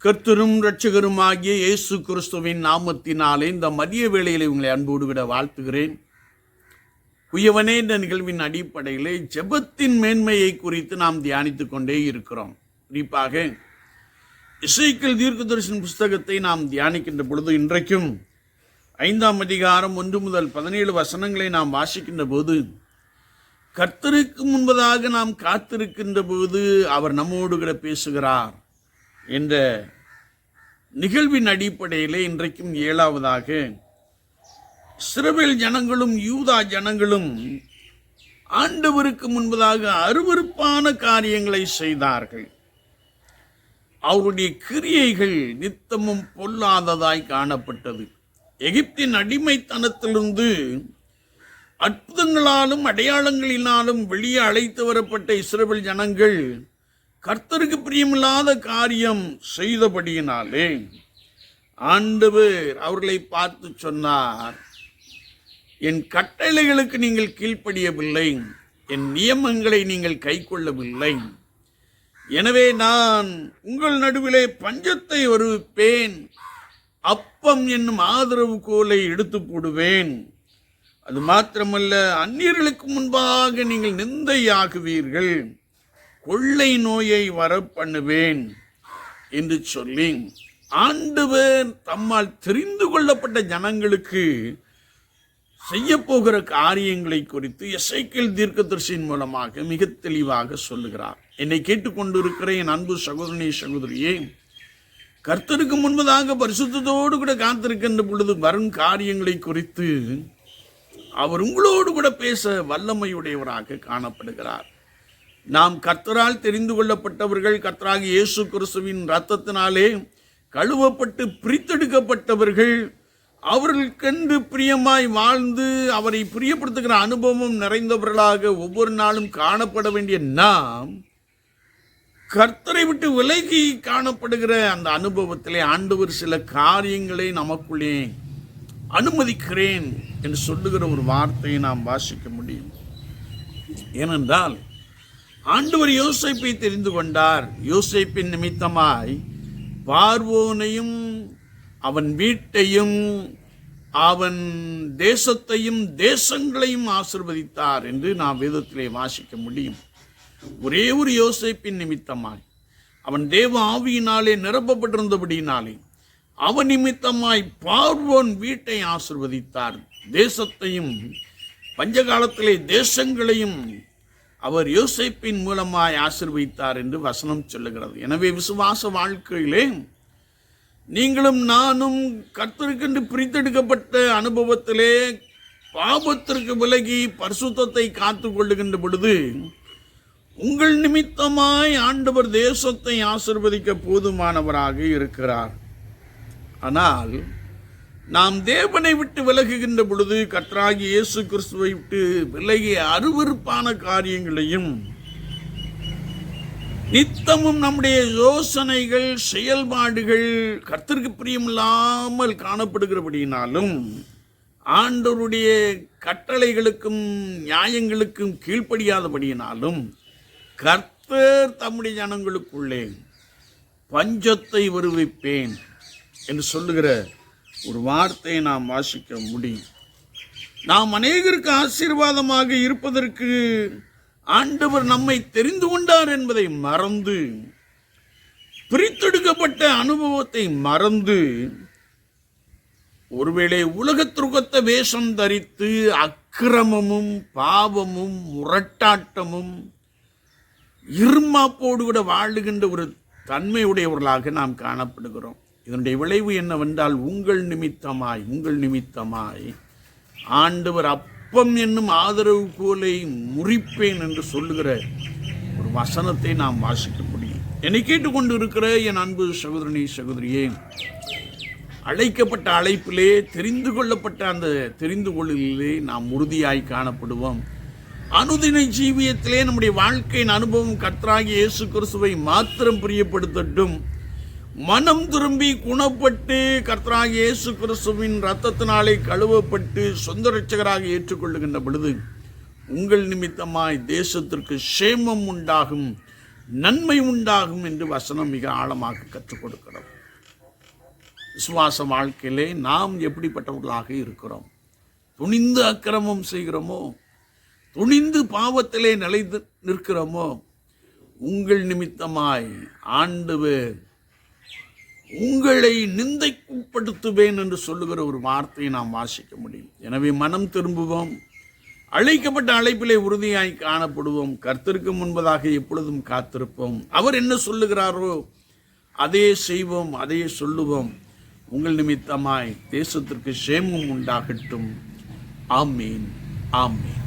கர்த்தரும் இரட்சகருமாகிய இயேசு கிறிஸ்துவின் நாமத்தினாலே இந்த மதிய வேளையிலே உங்களை அன்போடு விட வாழ்த்துகிறேன். உயவனே என்ற நிகழ்வின் அடிப்படையிலே ஜெபத்தின் மேன்மையை குறித்து நாம் தியானித்துக் கொண்டே இருக்கிறோம். குறிப்பாக எசேக்கியேல் தீர்க்கதரிசன புஸ்தகத்தை நாம் தியானிக்கின்ற பொழுது இன்றைக்கும் 5ஆம் அதிகாரம் 1 முதல் 17 வசனங்களை நாம் வாசிக்கின்ற போது, கர்த்தருக்கு முன்பதாக நாம் காத்திருக்கின்ற போது அவர் நம்மோடு கூட பேசுகிறார் என்ற நிகழ்வின் அடிப்படையிலே இன்றைக்கும் 7வதாக இஸ்ரவேல் ஜனங்களும் யூதா ஜனங்களும் ஆண்டவருக்கு முன்பதாக அருவருப்பான காரியங்களை செய்தார்கள். அவருடைய கிரியைகள் நித்தமும் பொல்லாததாய் காணப்பட்டது. எகிப்தின் அடிமைத்தனத்திலிருந்து அற்புதங்களாலும் அடையாளங்களினாலும் வெளியே அழைத்து வரப்பட்ட இஸ்ரவேல் ஜனங்கள் கர்த்தருக்கு பிரியமில்லாத காரியம் செய்தபடியினாலே ஆண்டவர் அவர்களை பார்த்து சொன்னார், என் கட்டளைகளுக்கு நீங்கள் கீழ்ப்படியவில்லை, என் நியமங்களை நீங்கள் கைக்கொள்ளவில்லை, எனவே நான் உங்கள் நடுவிலே பஞ்சத்தை வருவிப்பேன், அப்பம் என்னும் ஆதரவு கோலை எடுத்து போடுவேன், அது மாத்திரமல்ல அந்நியர்களுக்கு முன்பாக நீங்கள் நிந்தையாகுவீர்கள், கொள்ளை நோயை வர பண்ணுவேன் என்று சொல்லி ஆண்டவர் தம்மால் தெரிந்து கொள்ளப்பட்ட ஜனங்களுக்கு செய்ய போகிற காரியங்களை குறித்து எசேக்கியேல் தீர்க்கதரிசியின் மூலமாக மிக தெளிவாக சொல்லுகிறார். என்னை கேட்டுக்கொண்டிருக்கிற என் அன்பு சகோதரனே சகோதரியே, கர்த்தருக்கு முன்பதாக பரிசுத்தத்தோடு கூட காத்திருக்கின்ற பொழுது வரும் காரியங்களை குறித்து அவர் உங்களோடு கூட பேச வல்லமையுடையவராக காணப்படுகிறார். நாம் கர்த்தரால் தெரிந்து கொள்ளப்பட்டவர்கள், கர்த்தராகிய இயேசு கிறிஸ்துவின் இரத்தத்தினாலே கழுவப்பட்டு பிரித்தெடுக்கப்பட்டவர்கள், அவர்களுக்கென்று பிரியமாய் வாழ்ந்து அவரை பிரியப்படுத்துகிற அனுபவம் நிறைந்தவர்களாக ஒவ்வொரு நாளும் காணப்பட வேண்டிய நாம் கர்த்தரை விட்டு விலகி காணப்படுகிற அந்த அனுபவத்திலே ஆண்டவர் சில காரியங்களை நமக்குள்ளே அனுமதிக்கிறேன் என்று சொல்லுகிற ஒரு வார்த்தையை நாம் வாசிக்க முடியும். ஏனென்றால் ஆண்டவர் யோசேப்பை தெரிந்து கொண்டார். யோசேப்பின் நிமித்தமாய் பார்வோனையும் அவன் வீட்டையும் அவன் தேசத்தையும் தேசங்களையும் ஆசீர்வதித்தார் என்று நாம் வேதத்திலே வாசிக்க முடியும். ஒரே ஒரு யோசேப்பின் நிமித்தமாய், அவன் தேவ ஆவியினாலே நிரப்பப்பட்டிருந்தபடியினாலே அவன் நிமித்தமாய் பார்வோன் வீட்டை ஆசீர்வதித்தார், தேசத்தையும் பஞ்சகாலத்திலே தேசங்களையும் அவர் யோசேப்பின் மூலமாய் ஆசீர்வதித்தார் என்று வசனம் சொல்லுகிறது. எனவே விசுவாச வாழ்க்கையிலே நீங்களும் நானும் கர்த்தருக்கென்று பிரித்தெடுக்கப்பட்ட அனுபவத்திலே பாவத்திற்கு விலகி பரிசுத்தத்தை காத்து கொள்ளுகின்ற பொழுது உங்கள் நிமித்தமாய் ஆண்டவர் தேசத்தை ஆசீர்வதிக்க போதுமானவராக இருக்கிறார். ஆனால் நாம் தேவனை விட்டு விலகுகின்ற பொழுது, கர்த்தராகிய இயேசு கிறிஸ்துவை விட்டு விலகிய அருவருப்பான காரியங்களையும் நித்தமும் நம்முடைய யோசனைகள் செயல்பாடுகள் கர்த்தருக்கு பிரியமில்லாமல் காணப்படுகிறபடியினாலும் ஆண்டவருடைய கட்டளைகளுக்கும் நியாயங்களுக்கும் கீழ்ப்படியாதபடியினாலும் கர்த்தர் தம்முடைய ஜனங்களுக்குள்ளே பஞ்சத்தை வருவிப்பேன் என்று சொல்லுகிற ஒரு வார்த்தையை நாம் வாசிக்க முடியும். நாம் அநேகருக்கு ஆசீர்வாதமாக இருப்பதற்கு ஆண்டவர் நம்மை தெரிந்து கொண்டார் என்பதை மறந்து, பிரித்தெடுக்கப்பட்ட அனுபவத்தை மறந்து, ஒருவேளை உலகத்துருக்கத்த வேஷம் தரித்து அக்கிரமமும் பாவமும் முரட்டாட்டமும் இருமாப்போடு கூட வாழுகின்ற ஒரு தன்மையுடையவர்களாக நாம் காணப்படுகிறோம். இதனுடைய விளைவு என்னவென்றால் உங்கள் நிமித்தமாய் ஆண்டவர் அப்பம் என்னும் ஆதரவு கோலை முறிப்பேன் என்று சொல்லுகிற ஒரு வசனத்தை நாம் வாசிக்க முடியும். என்னை கேட்டுக்கொண்டு இருக்கிற என் அன்பு சகோதரனே சகோதரியே, அழைக்கப்பட்ட அழைப்பிலே தெரிந்து கொள்ளப்பட்ட அந்த தெரிந்து கொள்ளிலே நாம் உறுதியாய் காணப்படுவோம். அனுதின ஜீவியத்திலே நம்முடைய வாழ்க்கையின் அனுபவம் கர்த்தராகிய இயேசு கிறிஸ்துவை மாத்திரம் பிரியப்படுத்தட்டும். மனம் திரும்பி குணப்பட்டு கர்த்தராகிய இயேசு கிறிஸ்துவின் இரத்தத்தினாலே கழுவப்பட்டு சொந்த இரட்சகராக ஏற்றுக்கொள்ளுகின்ற பொழுது உங்கள் நிமித்தமாய் தேசத்திற்கு சேமம் உண்டாகும், நன்மை உண்டாகும் என்று வசனம் மிக ஆழமாக கற்றுக் கொடுக்கிறோம். விசுவாச வாழ்க்கையிலே நாம் எப்படிப்பட்டவர்களாக இருக்கிறோம்? துணிந்து அக்கிரமம் செய்கிறோமோ, துணிந்து பாவத்திலே நிலைத்து நிற்கிறோமோ, உங்கள் நிமித்தமாய் ஆண்டவர் உங்களை நிந்தைக்குட்படுத்துவேன் என்று சொல்லுகிற ஒரு வார்த்தையை நாம் வாசிக்க முடியும். எனவே மனம் திரும்புவோம், அழைக்கப்பட்ட அழைப்பிலே உறுதியாய் காணப்படுவோம், கர்த்தருக்கு முன்பதாக எப்பொழுதும் காத்திருப்போம். அவர் என்ன சொல்லுகிறாரோ அதே செய்வோம், அதே சொல்லுவோம். உங்கள் நிமித்தமாய் தேசத்திற்கு சேமம் உண்டாகட்டும். ஆமீன், ஆமீன்.